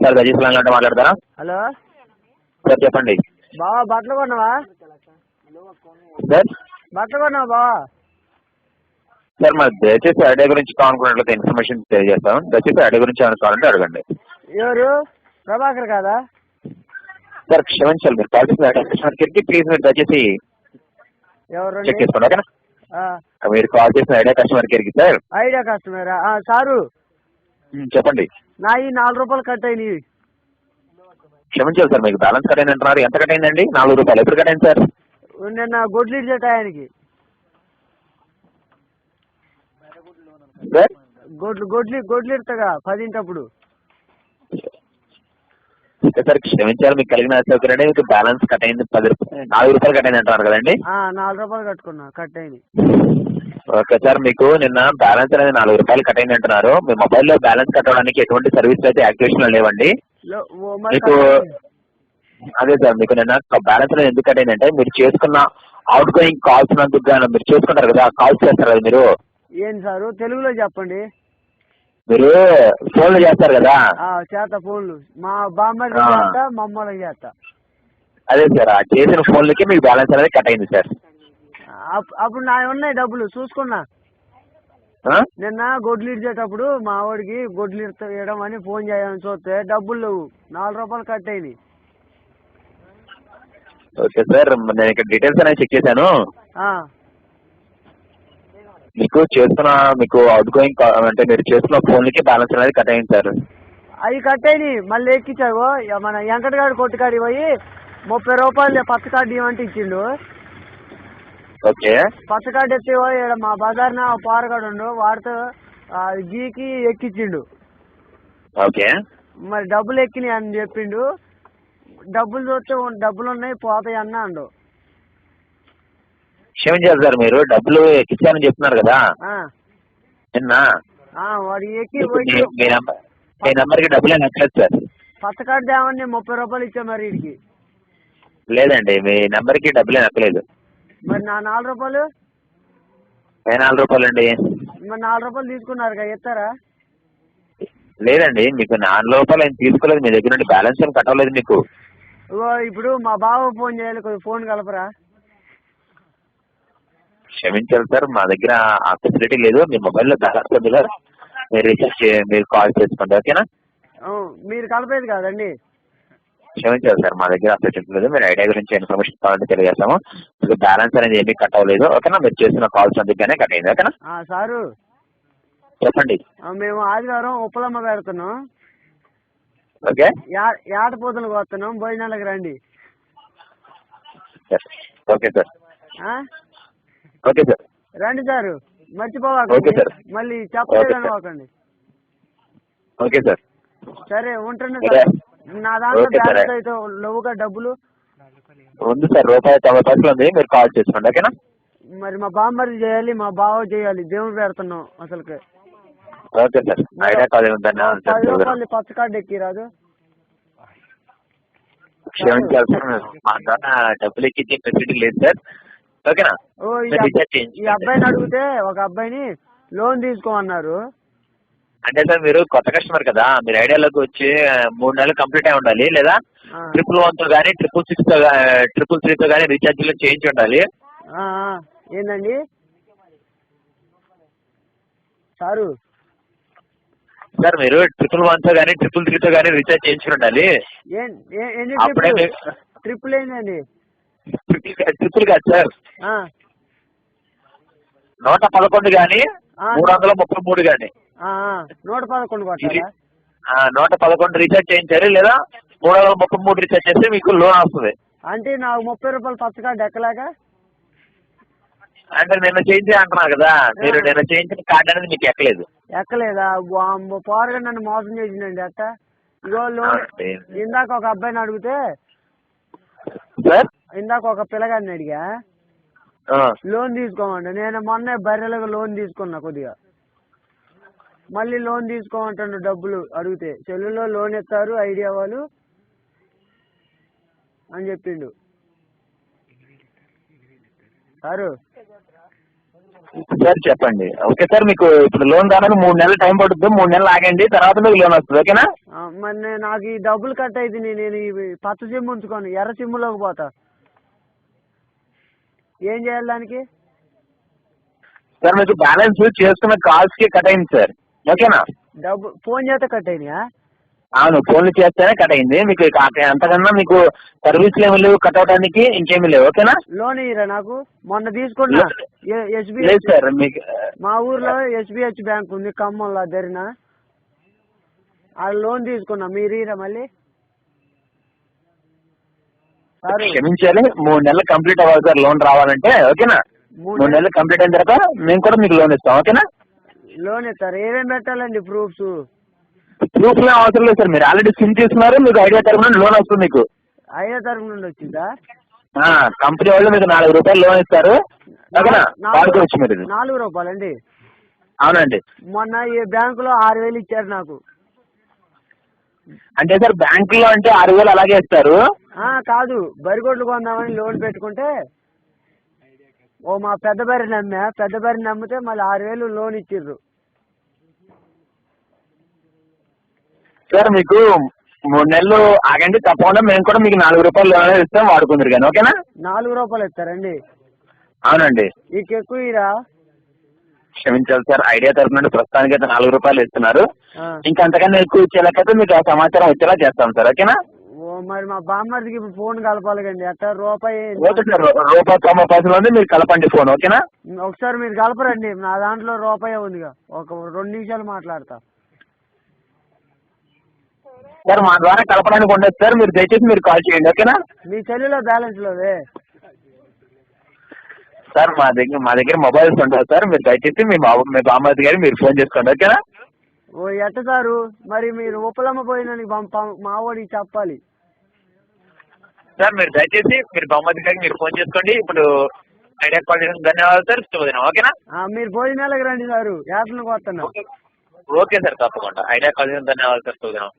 Sir దయచేసి అంటే మాట్లాడతారా? హలో సార్ చెప్పండి బావా, బట్టలు కొన్నావా? సార్. బట్టలు కొన్నావా బావా? సార్ మరి దయచేసి ఐడియా గురించి కావాలనుకున్నట్లయితే ఇన్ఫర్మేషన్ తెలియజేస్తాం. దయచేసి ఐడియా గురించి ఏమైనా కావాలంటే అడగండి. ఎవరు? ప్రభాకర్ కాదా? సార్ క్షమించాలి, మీరు కాల్ చేసిన ఐడియా కస్టమర్ కేర్కి ప్లీజ్ మీరు దయచేసి ఎవరు చెక్ చేసుకోండి, ఓకేనా? మీరు కాల్ చేసిన ఐడియా కస్టమర్ కేర్కి సార్. ఐడియా కస్టమరా సారు? చెప్పండి. నా ఈ 4 రూపాయలు కట్ అయినాయి. క్షమించాలి సార్, మీకు బ్యాలెన్స్ కట్ అయింది అంటున్నారు. ఎంత కట్ అయిందండి? 4 రూపాయలు. ఎప్పుడు కట్ అయింది సార్? నిన్న గొడ్లీడ్ టయానికి సార్ గొడ్లీడతగా 10 సార్ క్షమించాలి, మీకు కలిగిన అసౌకర్యం మీకు బ్యాలెన్స్ కట్ అయింది 4 రూపాయలు కట్ అయింది అంటున్నారు కదండి? 4 రూపాయలు కట్టుకున్నా, కట్ అయినాయి. ఓకే సార్, మీకు నిన్న బ్యాలెన్స్ అనేది 4 రూపాయలు కట్ అయింది అంటున్నారు. మీ మొబైల్లో బ్యాలెన్స్ కట్టడానికి ఎటువంటి సర్వీస్ అయితే యాక్టివేషన్ లో లేవండి. మీకు అదే సార్, మీకు నిన్న బ్యాలెన్స్ అనేది ఎందుకు కట్ అయిందంటే మీరు చేసుకున్న అవుట్ గోయింగ్ కాల్స్ నందుకు గాను మీరు చేసుకుంటారు కదా, కాల్స్ చేస్తారు కదా మీరు. ఏంటి సారు? తెలుగులో చెప్పండి. మీరు ఫోన్లు చేస్తారు కదా? చేత ఫోన్లు మా బామ్మడి చేస్తా, మా అమ్మలకి చేస్తా. అదే సార్, ఆ చేసిన ఫోన్లకి మీకు బ్యాలెన్స్ అనేది కట్ అయింది సార్. అప్పుడు నా ఉన్నాయి డబ్బులు చూసుకున్నా. నిన్న గొడ్లు ఇచ్చేటప్పుడు మా వాడికి గొడ్లు ఇవ్వడం అని ఫోన్ చేయాలని చూస్తే డబ్బులు లేవు, 4 రూపాయలు కట్ అయింది. ఓకే సార్, నేను ఇక్కడ డీటెయిల్స్ అనేది చెక్ చేశాను. మీకు అవుట్ గోయింగ్ అంటే మీరు చేస్తున్న ఫోన్లకి బ్యాలెన్స్ అనేది కట్ అయింది సార్. అవి కట్ అయినాయి, మళ్ళీ ఎక్కించావు. మన వెంకటగాడి కొట్టుకాడి పోయి 30 రూపాయలు పచ్చ కార్డు ఇవ్వమంటే ఇచ్చిండు. ఓకే. పచ్చ కార్డు ఎత్తి మా బజార్న పారగాడు ఉండు, వాడితో గీకి ఎక్కించిండు. ఓకే. మరి డబ్బులు ఎక్కినాయి అని చెప్పిండు. డబ్బులు చూస్తే డబ్బులు ఉన్నాయి పోతాయి అన్న అండు. క్షమించాలి సార్, మీరు డబ్బులు ఎక్కించాలని చెప్తున్నారు కదా నిన్న. వాడు ఎక్కి మీ నెంబర్కి డబ్బులు ఏమి ఎక్కలేదు సార్. పచ్చ కార్డు తేమని 30 రూపాయలు ఇచ్చా మరి వీడికి. లేదండి, మీ నెంబర్కి డబ్బులు ఏమి ఎక్కలేదు. మరి నా 4 రూపాయలు? 4 రూపాయలు అండి. మరి 4 రూపాయలు తీసుకున్నారు కదా, ఇస్తారా? లేదండి, మీకు 4 రూపాయలు ఏం తీసుకోలేదు, మీ దగ్గర నుండి బ్యాలెన్స్ ఏం కట్ అవ్వలేదు మీకు. ఇప్పుడు మా బావ ఫోన్ చేయాలి, కొద్దిగా ఫోన్ కలపరా? క్షమించాలి సార్, మా దగ్గర ఆ ఫెసిలిటీ లేదు. మీ మొబైల్లో బ్యాలెన్స్ ఉంది కదా, మీరు రీఛార్జ్ మీరు కాల్ చేసుకోండి, ఓకేనా? మీరు కలపేది కాదండి. క్షమించాలి సార్, మా దగ్గర ఆ ఫెసిలిటీ లేదు. మీరు ఐడియా గురించి ఇన్ఫర్మేషన్ కావాలంటే తెలియజేస్తాము. మీకు బ్యాలెన్స్ అనేది ఏమీ కట్ అవ్వలేదు, ఓకేనా? మీరు చేసిన కాల్స్ అందుకనే కట్ అయింది, ఓకేనా? సారు చెప్పండి. మేము ఆదివారం ఉప్పలమ్మ పెడుతున్నాం. ఓకే. ఏటపోతలకు వస్తున్నాం, భోజనాలకు రండి. Okay sir. ఓకే సార్, రండి సారు, మర్చిపోకండి. మళ్ళీ చెప్పలేదు అనుకోకండి. Okay sir. సరే ఉంటండి సార్. నా దాంట్లో బ్యాలెన్స్ అయితే లేవుగా డబ్బులు ఉంది సార్, ₹90 ఉంది, మీరు కాల్ చేసుకోండి, ఓకేనా? మరి మా బామ్మది చేయాలి, మా బావ చేయాలి, దేవుడు పెడుతున్నాం అసలుకి. ఓకే సార్, ఐడియా కాల్ 10 రూపాయలు పచ్చ కార్డు ఎక్కి రాదు. క్షమించాలి సార్, మా ద్వారా డబ్బులు ఎక్కించే ఫెసిలిటీ లేదు సార్, ఓకేనా? ఈ అబ్బాయిని అడిగితే ఒక అబ్బాయిని లోన్ తీసుకోమన్నారు. అంటే సార్ మీరు కొత్త కస్టమర్ కదా, మీరు ఐడియాలోకి వచ్చి 3 నెలలు కంప్లీట్ అయి ఉండాలి, లేదా 111తో కానీ 666తో కానీ రీఛార్జ్లో చేయించి ఉండాలి. ఏందండి సారు? సార్ మీరు 111తో కానీ 333తో కానీ రీఛార్జ్ చేయించి ఉండాలి. అప్పుడే ట్రిపుల్ ఏంటండి? ట్రిపుల్ కాదు సార్, 111 కానీ 333 కానీ 111 111 రీఛార్జ్ చేయించాలి, లేదా 333 రీఛార్జ్ చేస్తే మీకు లోన్ వస్తుంది. అంటే నాకు 30 రూపాయలు పచ్చ కార్డు ఎక్కలేక? అంటే నిన్న చేయించే అంటున్నారు కదా, మీరు నిన్న చేయించిన కార్డు అనేది మీకు ఎక్కలేదా? పోరగా నన్ను మోసం చేసిందండి అట్ట. ఇగో లోన్ ఇందాక ఒక అబ్బాయిని అడిగితే, ఇందాక ఒక పిల్లగాడిని అడిగా లోన్ తీసుకోమంటే, నేను మొన్న బర్రెలకు లోన్ తీసుకున్నా కొద్దిగా. మళ్ళీ లోన్ తీసుకోమంటాడు డబ్బులు అడిగితే. సెల్లులో లోన్ ఇస్తారు ఐడియా వాళ్ళు అని చెప్పిండు సారు. సార్ చెప్పండి. ఓకే సార్, మీకు ఇప్పుడు లోన్ రావడానికి 3 నెలలు టైం పడుతుంది. 3 నెలలు ఆగండి, తర్వాత మీకు లోన్ వస్తుంది. ఓకేనా? మరి నాకు ఈ డబ్బులు కట్ అయితే నేను ఈ పచ్చ సిమ్ ఉంచుకోను, ఎర్ర సిమ్లోకి పోతా. ఏం చేయాలి దానికి? సార్ మీకు బ్యాలెన్స్ చేసుకున్న కాల్స్ కి కట్ అయింది సార్. ఓకేనా? డబ్బు ఫోన్ చేస్తే కట్ అయినాయా? అవును, ఫోన్లు చేస్తేనే కట్ అయింది. మీకు అంతకన్నా మీకు సర్వీస్లు ఏమి లేవు కట్ అవడానికి, ఇంకేమి లేవు. ఓకేనా? లోన్ ఇయ్యరా నాకు? మొన్న తీసుకున్నా ఎస్బీఐ. లేదు సార్, మీకు మా ఊర్లో ఎస్బీహెచ్ బ్యాంక్ ఉంది ఖమ్మంలో ధరిన, ఆ లోన్ తీసుకున్నా. మీరు ఇయ్యరా మళ్ళీ? క్షమించాలి, 3 నెలలు కంప్లీట్ అవ్వాలి సార్ లోన్ రావాలంటే. ఓకేనా? 3 నెలలు కంప్లీట్ అయిన తర్వాత మేము కూడా మీకు లోన్ ఇస్తాం. ఓకేనా? లోన్ ఇస్తారు. ఏమేమి పెట్టాలండి ప్రూఫ్స్? ప్రూఫ్ ఏం అవసరం లేదు సార్, మీరు ఆల్రెడీ సిమ్ తీసుకున్నారు, మీకు ఐడియా తరఫు నుండి లోన్ వస్తుంది. మీకు ఐడియా తరఫు నుండి వచ్చిందా? కంపెనీ వాళ్ళు మీకు 4 రూపాయలు లోన్ ఇస్తారు. ఓకేనా? వాడుకోవచ్చు మీరు. 4 రూపాయలండి? అవునండి. మొన్న ఈ బ్యాంకులో 6,000 ఇచ్చారు నాకు. అంటే సార్ బ్యాంకులో అంటే 6,000 అలాగే ఇస్తారు. కాదు, బరిగొడ్లు కొందామని లోన్ పెట్టుకుంటే మా పెద్ద బర్రెని నమ్మితే మళ్ళీ 6,000 లోన్ ఇచ్చిర్రు. సార్ మీకు 3 నెలలు ఆగండి, తప్పకుండా మేము కూడా మీకు 4 రూపాయలు లోన్ ఇస్తాం, వాడుకుందరు కానీ. ఓకేనా? 4 రూపాయలు ఇస్తారండి? అవునండి. ఇక ఎక్కువ ఇరా? క్షమించాలి సార్, ఐడియా తరఫు నుండి ప్రస్తుతానికి అయితే 4 రూపాయలు ఇస్తున్నారు. ఇంకా అంతకన్నా ఎక్కువ ఇచ్చేలాకైతే మీకు ఆ సమాచారం వచ్చేలా చేస్తాం సార్. ఓకేనా? మరి మా బామ్మర్దికి ఇప్పుడు ఫోన్ కలపాలి కండి, అట్లా రూపాయి. ఓకే సార్, ₹1.90 ఉంది, మీరు కలపండి ఫోన్. ఓకేనా? ఒకసారి మీరు కలపరండి, నా దాంట్లో రూపాయి ఉందిగా, ఒక 2 నిమిషాలు మాట్లాడతా. సార్ మా ద్వారా కలపడానికి ఉండదు సార్, మీరు దయచేసి మీరు కాల్ చేయండి. ఓకేనా? మీ సెల్లులో బ్యాలెన్స్ లోవే సార్ మా దగ్గర మొబైల్స్ ఉండవు సార్, మీరు దయచేసి మీ బామ్మర్ది గారికి మీరు ఫోన్ చేసుకోండి. ఓకేనా? ఎట్ట సారు, మరి మీరు ఉపలమ్మ పోయినానికి మా వాడికి చెప్పాలి సార్. మీరు దయచేసి మీరు బామ్మర్ది గారికి మీరు ఫోన్ చేసుకోండి. ఇప్పుడు ఐడియా కాల్ చేసిన ధన్యవాదాలు సార్. శుభదినం. ఓకేనా? మీరు భోజనాలకు రండి సారు, యాత్రలకు వస్తున్నా. ఓకే సార్, తప్పకుండా. ఐడియా కాల్ చేసిన ధన్యవాదాలు సార్. శుభదినం.